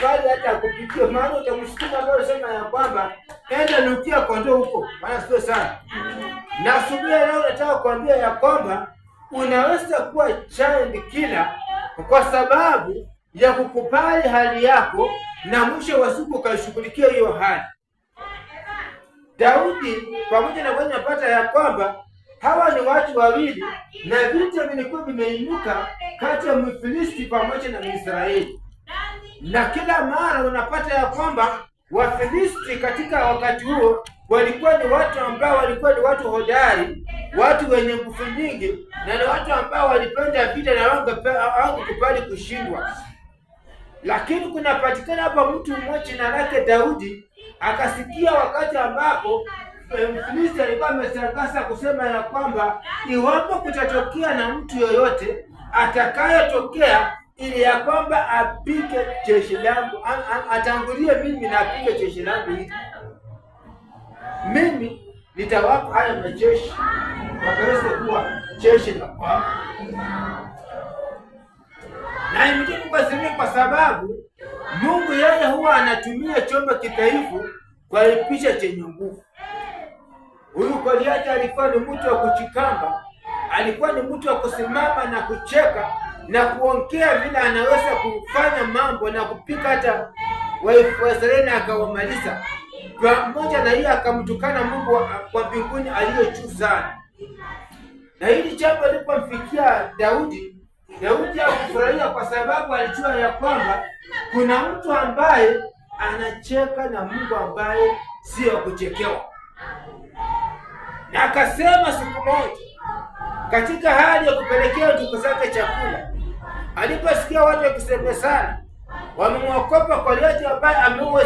sukari hata akupikie, maana utamshukuma leo sema ya kwamba enda nukia kondoo huko. Maana sio sana. Na asubuhi leo nataka kuambia ya kwamba unaweza kuwa child killer kwa sababu ya kukubali hali yako na mwisho wa siku ukashughulikia hiyo hali. Daudi pamoja na Bwana napata ya kwamba hawa ni watu wawili na vita vilikuwa vimeinuka kati ya Mfilisti pamoja na Israeli. Na kila mara unapata ya kwamba Wafilisti katika wakati huo walikuwa ni watu ambao walikuwa ni watu hodari, watu wenye nguvu nyingi, na ni watu ambao walipenda vita na hawakukubali kushindwa. Lakini kunapatikana hapa mtu mmoja jina lake Daudi, akasikia wakati ambapo Mfilisti alikuwa ametangaza kusema ya kwamba iwapo kutatokea na mtu yoyote atakayotokea ili ya kwamba apige jeshi langu, atangulie mimi na apige jeshi langu hili, mimi nitawapa haya majeshi wakaweze kuwa jeshi la kwao. Na imetibu kwa sababu Mungu yeye huwa anatumia chombo kidhaifu kwa picha chenye nguvu. Huyu Goliathi alikuwa ni mtu wa kujikamba, alikuwa ni mtu wa kusimama na kucheka na kuongea vile anaweza kufanya mambo na kupika hata Waisraeli akawamaliza. Pamoja na hiyo akamtukana Mungu wa mbinguni aliye juu sana. Na hili jambo lilipomfikia Daudi hakufurahia kwa sababu alijua ya kwamba kuna mtu ambaye anacheka na Mungu ambaye sio kuchekewa. Na akasema siku moja katika hali ya kupelekea ndugu zake chakula, aliposikia watu wakisemezana wamemwokopa Goliathi ambaye ameua